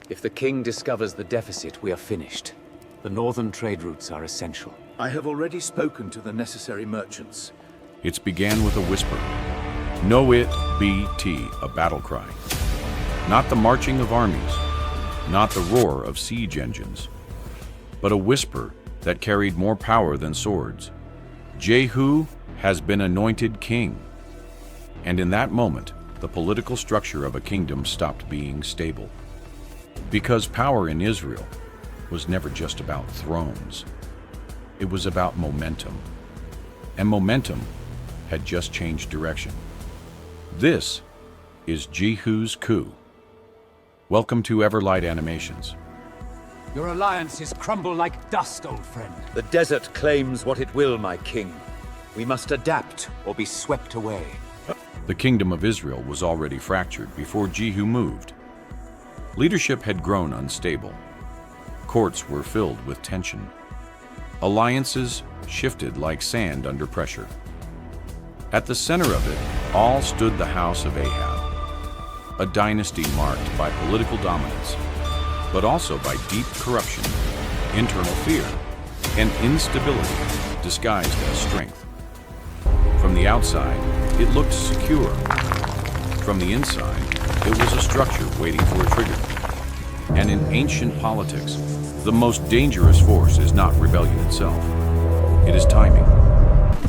If the king discovers the deficit, we are finished. The northern trade routes are essential. I have already spoken to the necessary merchants. It began with a whisper. Know it be a battle cry. Not the marching of armies, not the roar of siege engines, but a whisper that carried more power than swords. Jehu has been anointed king. And in that moment, the political structure of a kingdom stopped being stable. Because power in Israel was never just about thrones. It was about momentum. And momentum had just changed direction. This is Jehu's Coup. Welcome to Everlight Animations. Your alliances crumble like dust, old friend. The desert claims what it will, my king. We must adapt or be swept away. The kingdom of Israel was already fractured before Jehu moved. Leadership had grown unstable. Courts were filled with tension. Alliances shifted like sand under pressure. At the center of it all stood the house of Ahab, a dynasty marked by political dominance, but also by deep corruption, internal fear, and instability disguised as strength. From the outside, it looked secure. From the inside, it was a structure waiting for a trigger. And in ancient politics, the most dangerous force is not rebellion itself. It is timing.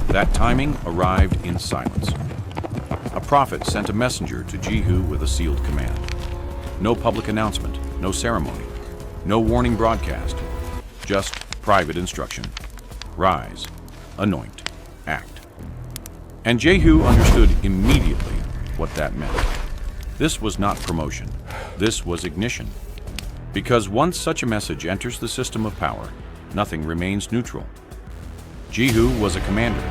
That timing arrived in silence. A prophet sent a messenger to Jehu with a sealed command. No public announcement, no ceremony, no warning broadcast, just private instruction. Rise, anoint, act. And Jehu understood immediately what that meant. This was not promotion. This was ignition. Because once such a message enters the system of power, nothing remains neutral. Jehu was a commander,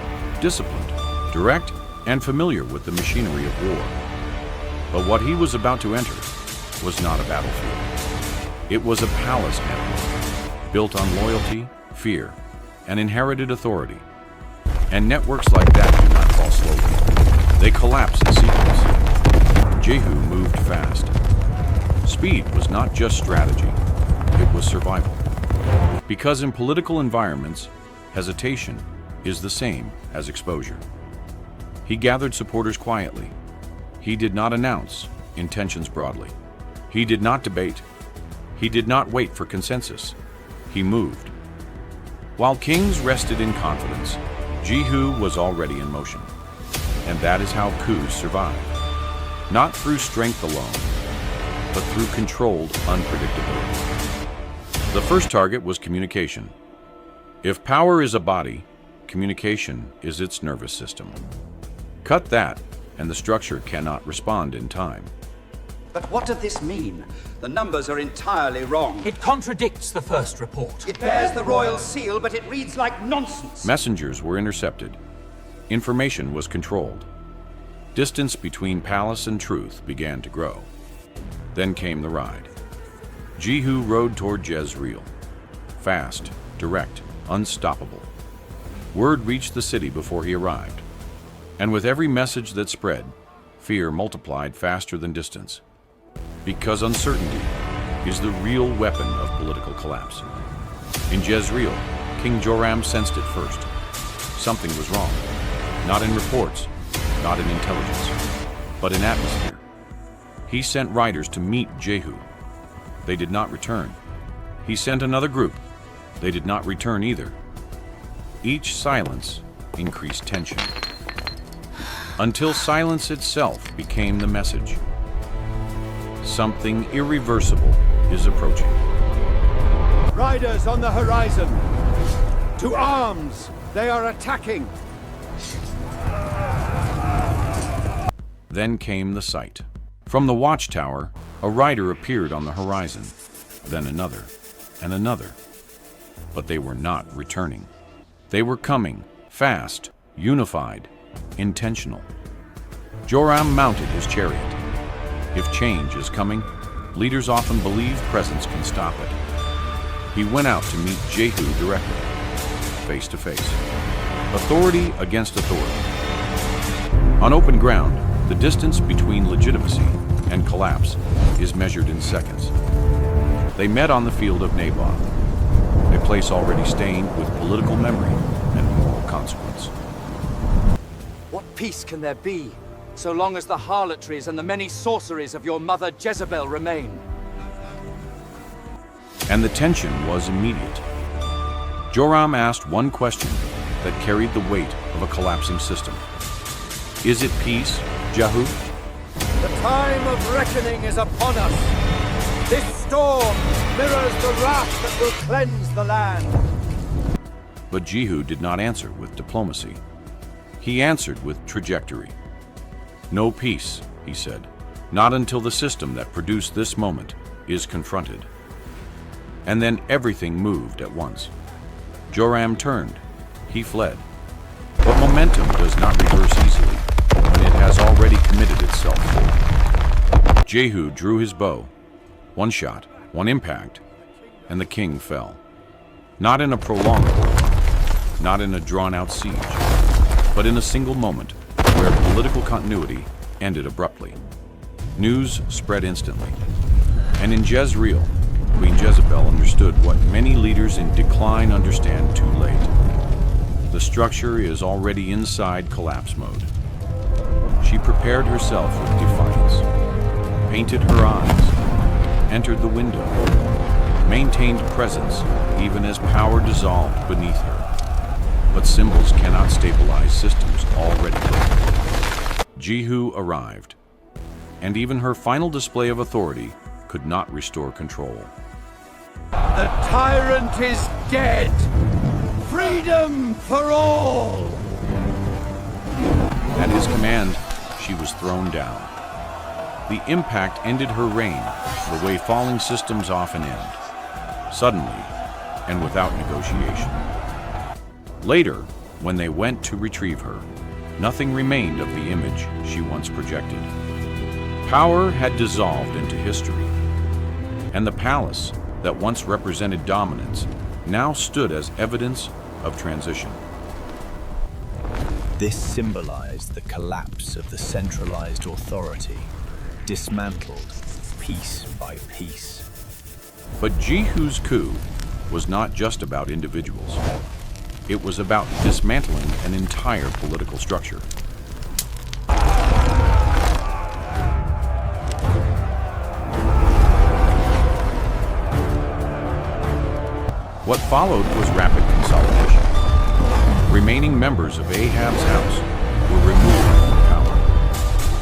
disciplined, direct, and familiar with the machinery of war. But what he was about to enter was not a battlefield. It was a palace network, built on loyalty, fear, and inherited authority. And networks like that do not fall slowly. They collapse in sequence. Jehu moved fast. Speed was not just strategy, it was survival. Because in political environments, hesitation is the same as exposure. He gathered supporters quietly. He did not announce intentions broadly. He did not debate. He did not wait for consensus. He moved. While kings rested in confidence, Jehu was already in motion. And that is how coups survive. Not through strength alone, but through controlled unpredictability. The first target was communication. If power is a body, communication is its nervous system. Cut that, and the structure cannot respond in time. But what does this mean? The numbers are entirely wrong. It contradicts the first report. It bears the royal seal, but it reads like nonsense. Messengers were intercepted. Information was controlled. Distance between palace and truth began to grow. Then came the ride. Jehu rode toward Jezreel. Fast, direct, unstoppable. Word reached the city before he arrived. And with every message that spread, fear multiplied faster than distance. Because uncertainty is the real weapon of political collapse. In Jezreel, King Joram sensed it first. Something was wrong. Not in reports, not in intelligence, but in atmosphere. He sent riders to meet Jehu. They did not return. He sent another group. They did not return either. Each silence increased tension, until silence itself became the message. Something irreversible is approaching. Riders on the horizon! To arms! They are attacking! Then came the sight. From the watchtower, a rider appeared on the horizon, then another, and another. But they were not returning. They were coming, fast, unified, intentional. Joram mounted his chariot. If change is coming, leaders often believe presence can stop it. He went out to meet Jehu directly, face to face. Authority against authority. On open ground, the distance between legitimacy and collapse is measured in seconds. They met on the field of Naboth, a place already stained with political memory and moral consequence. What peace can there be, so long as the harlotries and the many sorceries of your mother Jezebel remain? And the tension was immediate. Joram asked one question that carried the weight of a collapsing system. Is it peace, Jehu? The time of reckoning is upon us. This storm mirrors the wrath that will cleanse the land. But Jehu did not answer with diplomacy. He answered with trajectory. No peace, he said, not until the system that produced this moment is confronted. And then everything moved at once. Joram turned. He fled. But momentum does not reverse easily when it has already committed itself forward. Jehu drew his bow. One shot, one impact, and the king fell. Not in a prolonged war, not in a drawn-out siege, but in a single moment where political continuity ended abruptly. News spread instantly. And in Jezreel, Queen Jezebel understood what many leaders in decline understand too late. The structure is already inside collapse mode. She prepared herself with defiance, painted her eyes, entered the window, maintained presence even as power dissolved beneath her. But symbols cannot stabilize systems already broken. Jehu arrived, and even her final display of authority could not restore control. The tyrant is dead! Freedom for all! At his command, she was thrown down. The impact ended her reign the way falling systems often end, suddenly and without negotiation. Later, when they went to retrieve her, nothing remained of the image she once projected. Power had dissolved into history, and the palace that once represented dominance now stood as evidence of transition. This symbolized the collapse of the centralized authority, dismantled piece by piece. But Jehu's coup was not just about individuals. It was about dismantling an entire political structure. What followed was rapid consolidation. Remaining members of Ahab's house were removed from power.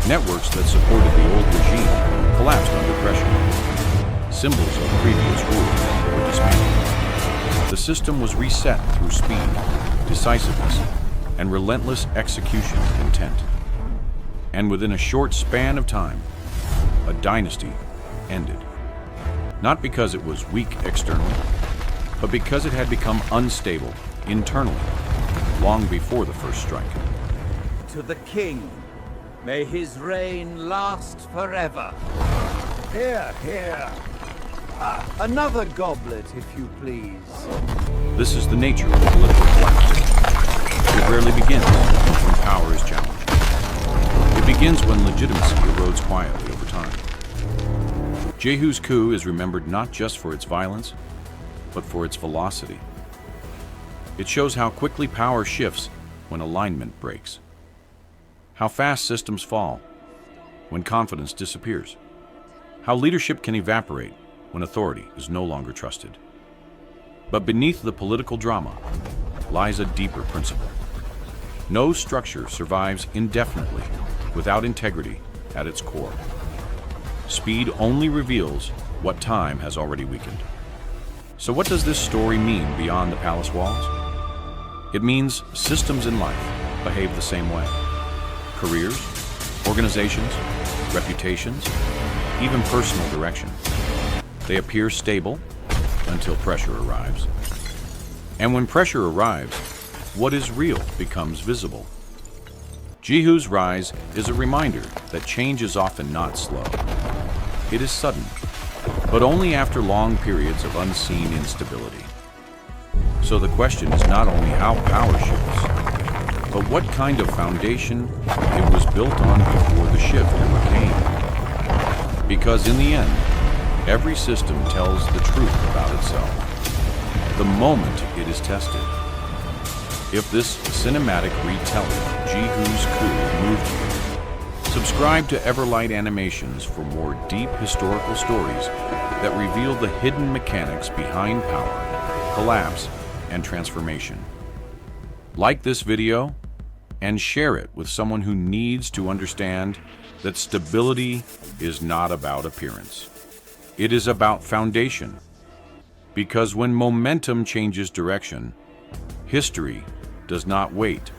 Networks that supported the old regime collapsed under pressure. Symbols of previous rule were dismantled. The system was reset through speed, decisiveness, and relentless execution intent. And within a short span of time, a dynasty ended. Not because it was weak externally, but because it had become unstable internally, long before the first strike. To the king, may his reign last forever. Here, here. Another goblet, if you please. This is the nature of political collapse. It rarely begins when power is challenged. It begins when legitimacy erodes quietly over time. Jehu's coup is remembered not just for its violence, but for its velocity. It shows how quickly power shifts when alignment breaks. How fast systems fall when confidence disappears. How leadership can evaporate when authority is no longer trusted. But beneath the political drama lies a deeper principle. No structure survives indefinitely without integrity at its core. Speed only reveals what time has already weakened. So what does this story mean beyond the palace walls? It means systems in life behave the same way. Careers, organizations, reputations, even personal direction. They appear stable until pressure arrives. And when pressure arrives, what is real becomes visible. Jehu's rise is a reminder that change is often not slow. It is sudden, but only after long periods of unseen instability. So the question is not only how power shifts, but what kind of foundation it was built on before the shift ever came. Because in the end, Every system tells the truth about itself the moment it is tested. If this cinematic retelling of Jehu's coup moved you, subscribe to Everlight Animations for more deep historical stories that reveal the hidden mechanics behind power, collapse, and transformation. Like this video and share it with someone who needs to understand that stability is not about appearance. It is about foundation. Because when momentum changes direction, history does not wait.